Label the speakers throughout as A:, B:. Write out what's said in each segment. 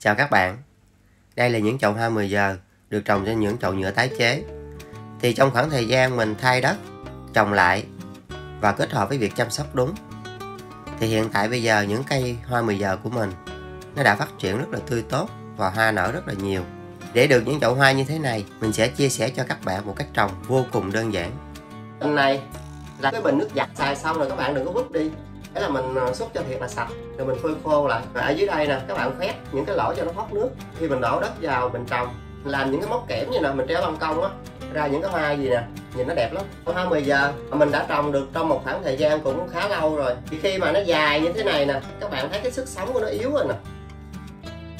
A: Chào các bạn, đây là những chậu hoa 10 giờ được trồng trên những chậu nhựa tái chế. Thì trong khoảng thời gian mình thay đất, trồng lại và kết hợp với việc chăm sóc đúng, thì hiện tại bây giờ những cây hoa 10 giờ của mình nó đã phát triển rất là tươi tốt và hoa nở rất là nhiều. Để được những chậu hoa như thế này, mình sẽ chia sẻ cho các bạn một cách trồng vô cùng đơn giản. Bên này là cái bình nước giặt xài xong rồi các bạn đừng có vứt đi. Thế là mình xúc cho thiệt là sạch, rồi mình phơi khô lại. Và ở dưới đây nè, các bạn khoét những cái lỗ cho nó thoát nước. Khi mình đổ đất vào mình trồng, làm những cái móc kẽm như nè, mình treo ban công á, ra những cái hoa gì nè, nhìn nó đẹp lắm. Hoa 10 giờ mình đã trồng được trong một khoảng thời gian cũng khá lâu rồi. Thì khi mà nó dài như thế này nè, các bạn thấy cái sức sống của nó yếu rồi nè,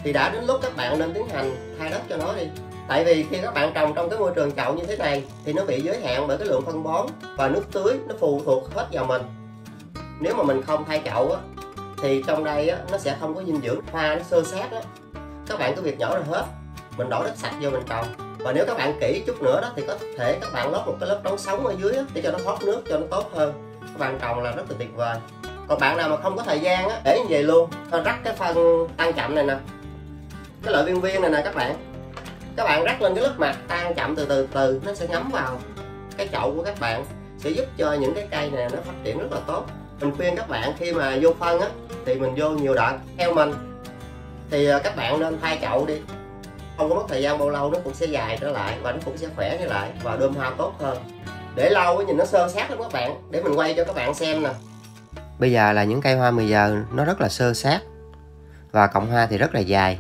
A: thì đã đến lúc các bạn nên tiến hành thay đất cho nó đi. Tại vì khi các bạn trồng trong cái môi trường chậu như thế này thì nó bị giới hạn bởi cái lượng phân bón và nước tưới, nó phụ thuộc hết vào mình. Nếu mà mình không thay chậu á, thì trong đây á, nó sẽ không có dinh dưỡng, hoa nó xơ xác á. Các bạn cứ việc nhỏ ra hết, mình đổ đất sạch vô mình trồng. Và nếu các bạn kỹ chút nữa đó thì có thể các bạn lót một cái lớp trống sống ở dưới á, để cho nó thoát nước cho nó tốt hơn. Các bạn trồng là rất là tuyệt vời. Còn bạn nào mà không có thời gian á, để như vậy luôn, rắc cái phân tan chậm này nè, cái loại viên viên này nè các bạn rắc lên cái lớp mặt tan chậm từ từ nó sẽ ngấm vào cái chậu của các bạn, sẽ giúp cho những cái cây này nó phát triển rất là tốt. Mình khuyên các bạn khi mà vô phân á thì mình vô nhiều đợt. Theo mình thì các bạn nên thay chậu đi, không có mất thời gian bao lâu nó cũng sẽ dài trở lại và nó cũng sẽ khỏe trở lại và đơm hoa tốt hơn. Để lâu nhìn nó xơ xác lắm các bạn, để mình quay cho các bạn xem nè. Bây giờ là những cây hoa 10 giờ nó rất là xơ xác và cọng hoa thì rất là dài.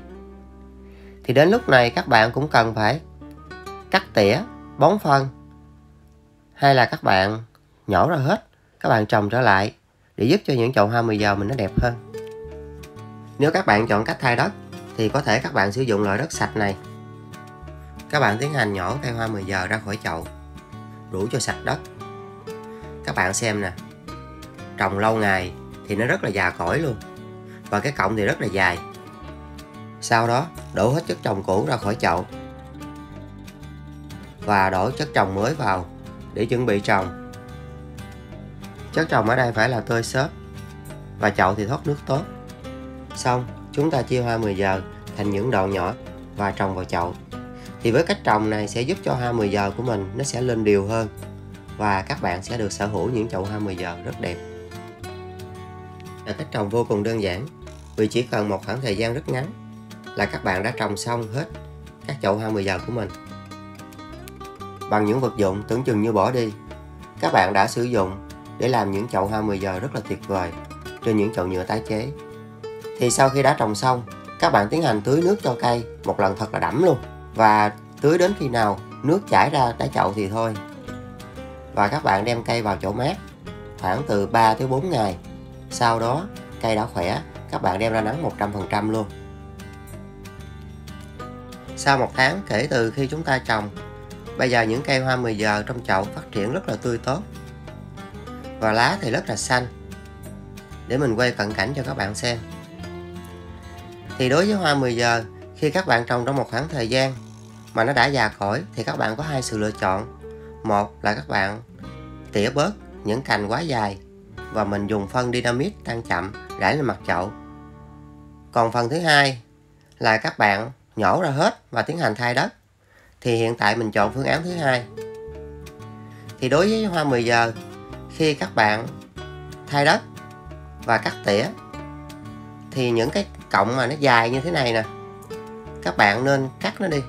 A: Thì đến lúc này các bạn cũng cần phải cắt tỉa, bón phân, hay là các bạn nhổ ra hết, các bạn trồng trở lại để giúp cho những chậu hoa 10 giờ mình nó đẹp hơn. Nếu các bạn chọn cách thay đất thì có thể các bạn sử dụng loại đất sạch này. Các bạn tiến hành nhổ cây hoa 10 giờ ra khỏi chậu, đũa cho sạch đất. Các bạn xem nè, trồng lâu ngày thì nó rất là già cỗi luôn, và cái cọng thì rất là dài. Sau đó đổ hết chất trồng cũ ra khỏi chậu và đổ chất trồng mới vào để chuẩn bị trồng. Chất trồng ở đây phải là tơi xốp và chậu thì thoát nước tốt. Xong chúng ta chia hoa 10 giờ thành những đoạn nhỏ và trồng vào chậu. Thì với cách trồng này sẽ giúp cho hoa 10 giờ của mình nó sẽ lên đều hơn, và các bạn sẽ được sở hữu những chậu hoa 10 giờ rất đẹp. Là cách trồng vô cùng đơn giản, vì chỉ cần một khoảng thời gian rất ngắn là các bạn đã trồng xong hết các chậu hoa 10 giờ của mình. Bằng những vật dụng tưởng chừng như bỏ đi, các bạn đã sử dụng để làm những chậu hoa 10 giờ rất là tuyệt vời trên những chậu nhựa tái chế. Thì sau khi đã trồng xong, các bạn tiến hành tưới nước cho cây một lần thật là đẫm luôn, và tưới đến khi nào nước chảy ra đáy chậu thì thôi. Và các bạn đem cây vào chỗ mát khoảng từ 3 tới 4 ngày. Sau đó cây đã khỏe, các bạn đem ra nắng 100% luôn. Sau 1 tháng kể từ khi chúng ta trồng, bây giờ những cây hoa 10 giờ trong chậu phát triển rất là tươi tốt và lá thì rất là xanh. Để mình quay cận cảnh cho các bạn xem. Thì đối với hoa 10 giờ, khi các bạn trồng trong một khoảng thời gian mà nó đã già cỗi thì các bạn có hai sự lựa chọn. Một là các bạn tỉa bớt những cành quá dài và mình dùng phân Dynamit tan chậm rải lên mặt chậu. Còn phần thứ hai là các bạn nhổ ra hết và tiến hành thay đất. Thì hiện tại mình chọn phương án thứ hai. Thì đối với hoa 10 giờ, khi các bạn thay đất và cắt tỉa thì những cái cọng mà nó dài như thế này nè, các bạn nên cắt nó đi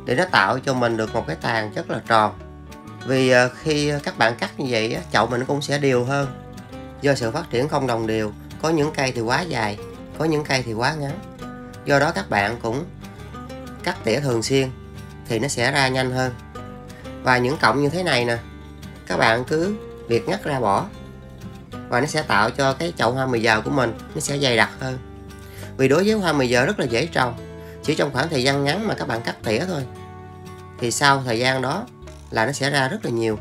A: để nó tạo cho mình được một cái tàn rất là tròn. Vì khi các bạn cắt như vậy, chậu mình cũng sẽ đều hơn. Do sự phát triển không đồng đều, có những cây thì quá dài, có những cây thì quá ngắn. Do đó các bạn cũng cắt tỉa thường xuyên thì nó sẽ ra nhanh hơn. Và những cọng như thế này nè, các bạn cứ việc ngắt ra bỏ, và nó sẽ tạo cho cái chậu hoa 10 giờ của mình nó sẽ dày đặc hơn. Vì đối với hoa 10 giờ rất là dễ trồng, chỉ trong khoảng thời gian ngắn mà các bạn cắt tỉa thôi, thì sau thời gian đó là nó sẽ ra rất là nhiều.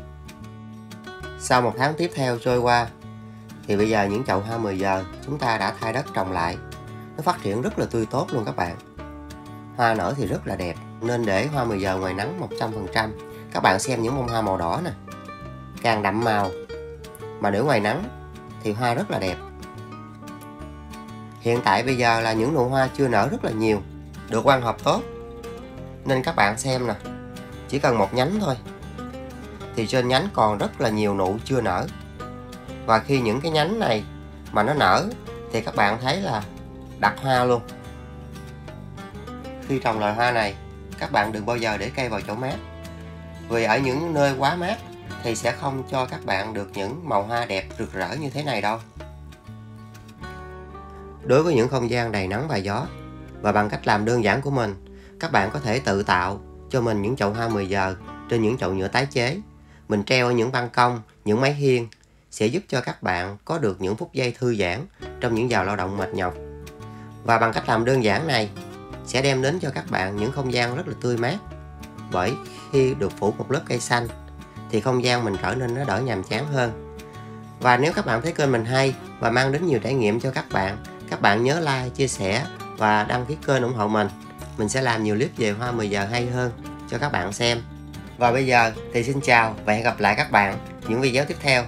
A: Sau 1 tháng tiếp theo trôi qua, thì bây giờ những chậu hoa 10 giờ chúng ta đã thay đất trồng lại, nó phát triển rất là tươi tốt luôn các bạn. Hoa nở thì rất là đẹp, nên để hoa 10 giờ ngoài nắng 100%. Các bạn xem những bông hoa màu đỏ nè, càng đậm màu mà để ngoài nắng thì hoa rất là đẹp. Hiện tại bây giờ là những nụ hoa chưa nở rất là nhiều, được quang hợp tốt. Nên các bạn xem nè, chỉ cần một nhánh thôi thì trên nhánh còn rất là nhiều nụ chưa nở. Và khi những cái nhánh này mà nó nở thì các bạn thấy là đặt hoa luôn. Khi trồng loài hoa này, các bạn đừng bao giờ để cây vào chỗ mát. Vì ở những nơi quá mát thì sẽ không cho các bạn được những màu hoa đẹp rực rỡ như thế này đâu. Đối với những không gian đầy nắng và gió, và bằng cách làm đơn giản của mình, các bạn có thể tự tạo cho mình những chậu hoa 10 giờ trên những chậu nhựa tái chế. Mình treo ở những ban công, những mái hiên sẽ giúp cho các bạn có được những phút giây thư giãn trong những giờ lao động mệt nhọc. Và bằng cách làm đơn giản này sẽ đem đến cho các bạn những không gian rất là tươi mát. Bởi khi được phủ một lớp cây xanh thì không gian mình trở nên nó đỡ nhàm chán hơn. Và nếu các bạn thấy kênh mình hay và mang đến nhiều trải nghiệm cho các bạn nhớ like, chia sẻ và đăng ký kênh ủng hộ mình. Mình sẽ làm nhiều clip về hoa 10 giờ hay hơn cho các bạn xem. Và bây giờ thì xin chào và hẹn gặp lại các bạn những video tiếp theo.